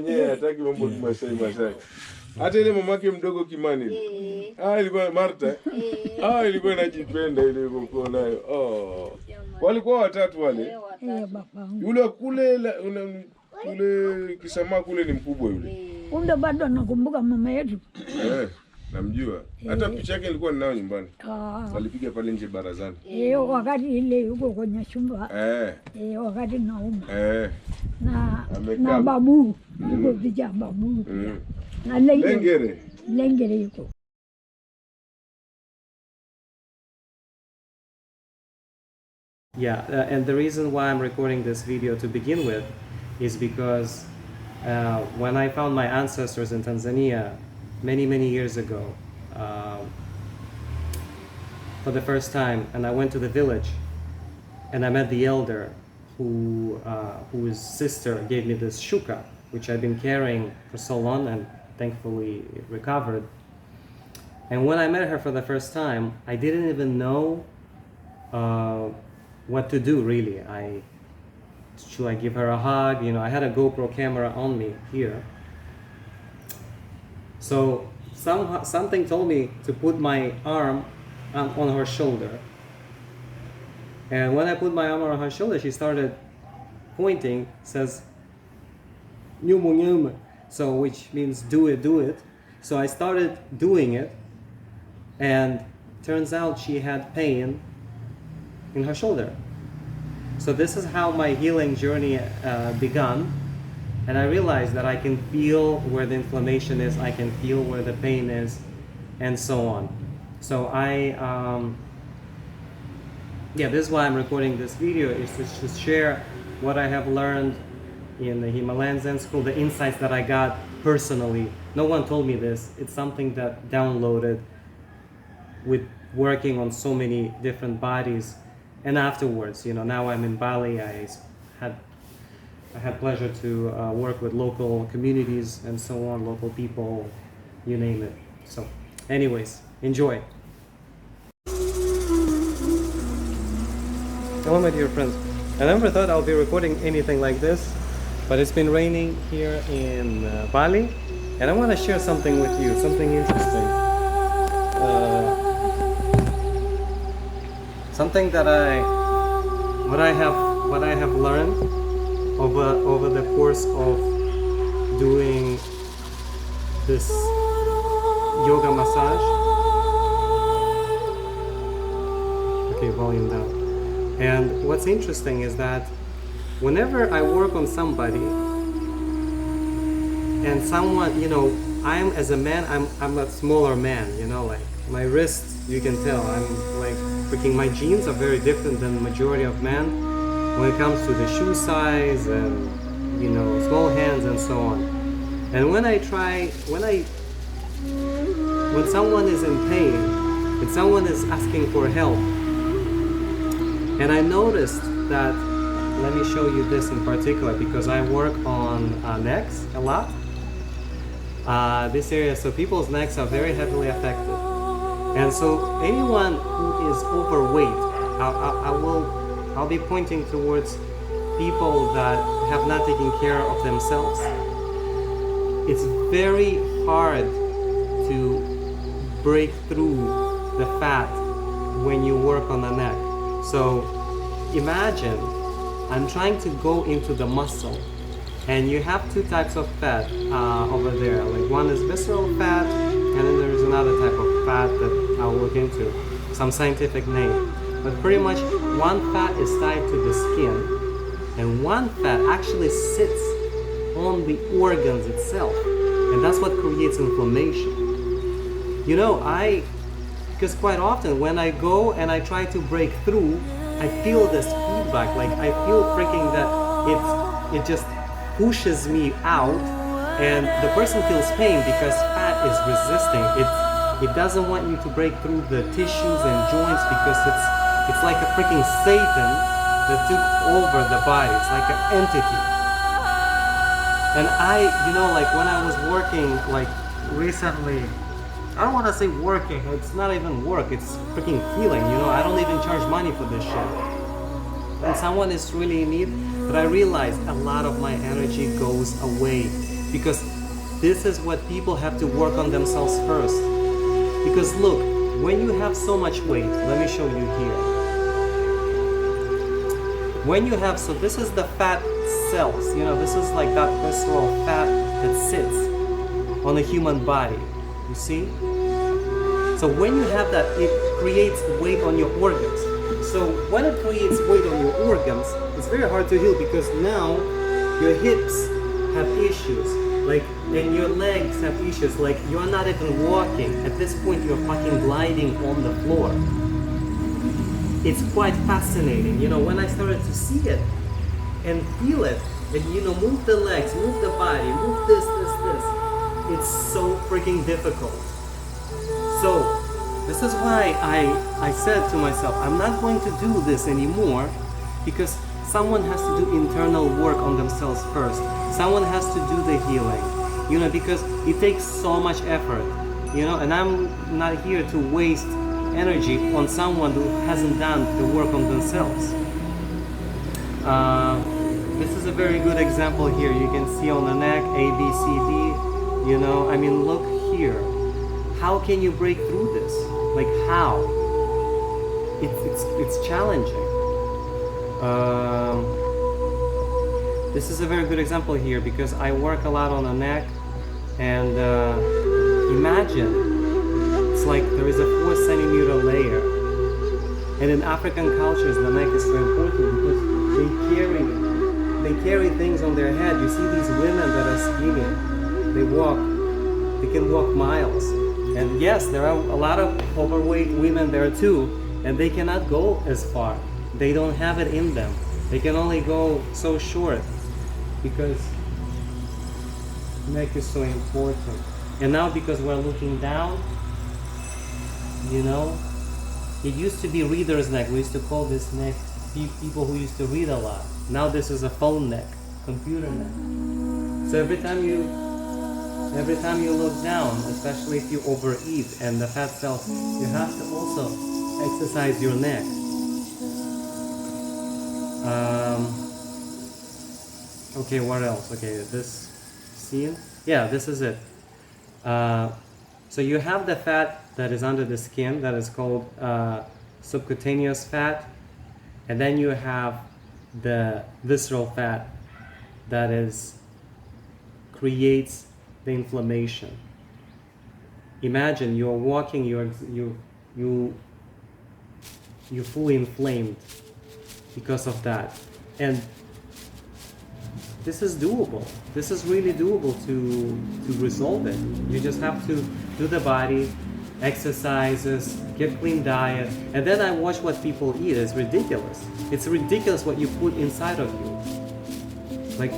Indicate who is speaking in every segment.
Speaker 1: Yeye hataki mambo ya Masai. Hata ile mamake mdogo Kimani. Ilikuwa Marta. Ilikuwa inajipenda ile ilikuwa nayo. Walikuwa watatu wale. Yule kule kule Kisama kule ni mkubwa yule.
Speaker 2: Kumbe bado nakumbuka mama yetu.
Speaker 1: Namjua. Hata picha yake ilikuwa ninao nyumbani. Walipiga pale nje barazani.
Speaker 2: Wakati ile yuko kwenye chumba. Wakati nauma. Na babu. Yuko picha babu. Na Lengere yuko.
Speaker 3: Yeah, and the reason why I'm recording this video to begin with is because when I found my ancestors in Tanzania many years ago for the first time, and I went to the village and I met the elder whose sister gave me this shuka, which I've been carrying for so long and thankfully it recovered. And when I met her for the first time, I didn't even know what to do really. Should I give her a hug? You know, I had a GoPro camera on me here. So something told me to put my arm on her shoulder. And when I put my arm on her shoulder, she started pointing, says, "Nyumu nyumu," so which means do it. So I started doing it, and turns out she had pain in her shoulder. So this is how my healing journey began, and I realized that I can feel where the inflammation is, I can feel where the pain is, and so on. So this is why I'm recording this video, is to share what I have learned in the Himalayan Zen school, the insights that I got personally. No one told me this. It's something that downloaded with working on so many different bodies. And afterwards, you know, now I'm in Bali. I had pleasure to work with local communities and so on, local people, you name it. So, anyways, enjoy. Hello, my dear friends. I never thought I'll be recording anything like this, but it's been raining here in Bali, and I want to share something with you, something interesting. Something that what I have learned over the course of doing this yoga massage. Okay, volume down. And what's interesting is that whenever I work on somebody and someone, you know, as a man, I'm a smaller man, you know, like my wrists, you can tell, I'm like freaking, my genes are very different than the majority of men when it comes to the shoe size and, you know, small hands and so on. And when someone is in pain and someone is asking for help, and I noticed that, let me show you this in particular because I work on necks a lot. This area, so people's necks are very heavily affected. And so anyone who is overweight, I'll be pointing towards people that have not taken care of themselves. It's very hard to break through the fat when you work on the neck. So imagine I'm trying to go into the muscle, and you have two types of fat over there. Like one is visceral fat, and then there's another type of fat that I'll look into, some scientific name. But pretty much one fat is tied to the skin, and one fat actually sits on the organs itself, and that's what creates inflammation. You know, because quite often when I go and I try to break through, I feel this feedback, like I feel freaking that it just pushes me out, and the person feels pain because fat is resisting. It doesn't want you to break through the tissues and joints because it's like a freaking Satan that took over the body. It's like an entity. And you know, like when I was working, like recently, I don't want to say working, it's not even work, it's freaking healing, you know, I don't even charge money for this shit. When someone is really in need, but I realize a lot of my energy goes away because this is what people have to work on themselves first. Because look, when you have so much weight, let me show you here. When you have, so this is the fat cells, you know, this is like that visceral fat that sits on a human body, you see? So when you have that, it creates weight on your organs. So when it creates weight on your organs, it's very hard to heal because now your hips have issues, like, and your legs have issues, like you're not even walking. At this point, you're fucking gliding on the floor. It's quite fascinating, you know, when I started to see it and feel it, and you know, move the legs, move the body, move this, it's so freaking difficult. So this is why I said to myself, I'm not going to do this anymore, because someone has to do internal work on themselves first. Someone has to do the healing, you know, because it takes so much effort, you know, and I'm not here to waste energy on someone who hasn't done the work on themselves. This is a very good example here. You can see on the neck, A, B, C, D, you know, I mean, look here. How can you break through this? Like how? It's challenging. This is a very good example here because I work a lot on the neck, and imagine it's like there is a 4-centimeter layer, and in African cultures the neck is so important because they carry things on their head. You see these women that are skinny, they can walk miles, and yes, there are a lot of overweight women there too, and they cannot go as far. They don't have it in them. They can only go so short because neck is so important. And now because we're looking down, you know, it used to be reader's neck. We used to call this neck people who used to read a lot. Now this is a phone neck, computer neck. So every time you look down, especially if you overeat and the fat cells, you have to also exercise your neck. Okay, what else? Okay, this scene. Yeah, this is it. So you have the fat that is under the skin, that is called subcutaneous fat, and then you have the visceral fat that creates the inflammation. Imagine you're walking, you're fully inflamed because of that, and this is doable. This is really doable to resolve it. You just have to do the body, exercises, get clean diet, and then I watch what people eat. It's ridiculous. It's ridiculous what you put inside of you. Like,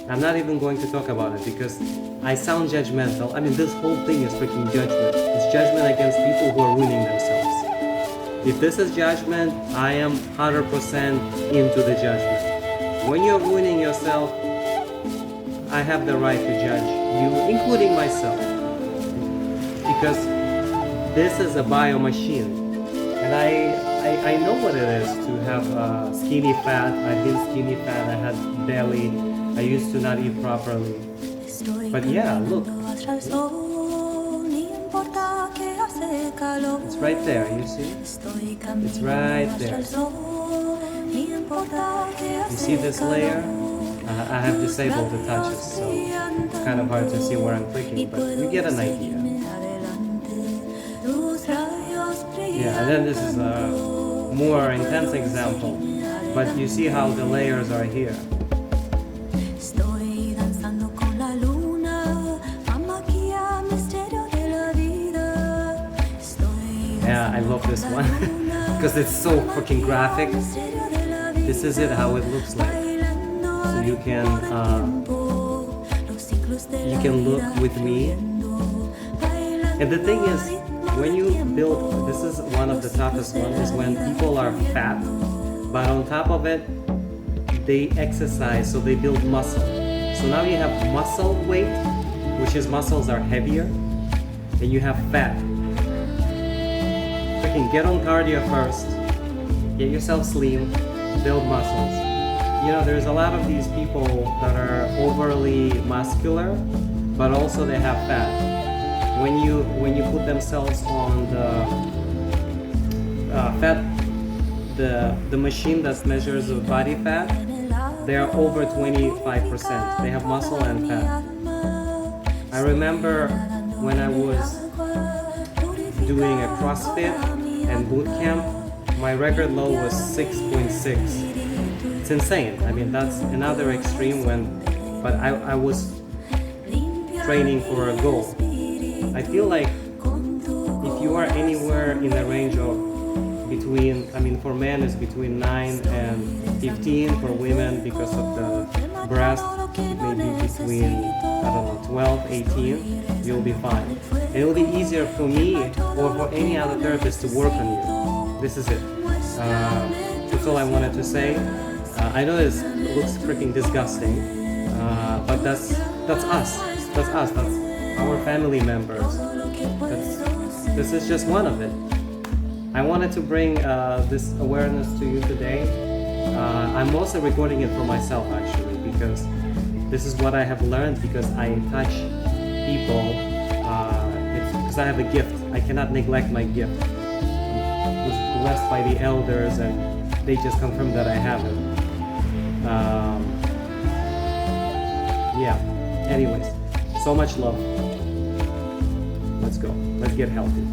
Speaker 3: I'm not even going to talk about it because I sound judgmental. I mean, this whole thing is freaking judgment. It's judgment against people who are ruining themselves. If this is judgment, I am 100% into the judgment. When you're ruining yourself, I have the right to judge you, including myself. Because this is a bio machine. And I know what it is to have skinny fat. I've been skinny fat, I had belly, I used to not eat properly. But yeah, look. It's right there, you see? It's right there. You see this layer? I have disabled the touches, so it's kind of hard to see where I'm clicking, but you get an idea. Yeah, and then this is a more intense example, but you see how the layers are here. Yeah, I love this one because it's so freaking graphic. This is it, how it looks like. So you can look with me. And the thing is, when you build, this is one of the toughest ones, is when people are fat, but on top of it, they exercise, so they build muscle. So now you have muscle weight, which is muscles are heavier, and you have fat. Freaking get on cardio first, get yourself slim, build muscles. you know, there's a lot of these people that are overly muscular, but also they have fat. When you put themselves on the the machine that measures the body fat, they are over 25%. They have muscle and fat. I remember when I was doing a CrossFit and boot camp, my record low was 6.6. It's insane. I mean, that's another extreme but I was training for a goal. I feel like if you are anywhere in the range of between, I mean, for men it's between 9 and 15, for women because of the breast, maybe between, I don't know, 12, 18, you'll be fine. And it'll be easier for me or for any other therapist to work on you. This is it. That's all I wanted to say. I know this looks freaking disgusting, but that's us. That's us. That's our family members. This is just one of it. I wanted to bring this awareness to you today. I'm mostly recording it for myself actually, because this is what I have learned, because I touch people. It's because I have a gift. I cannot neglect my gift. I was blessed by the elders and they just confirmed that I have it. Yeah, anyways, so much love. Let's go. Let's get healthy.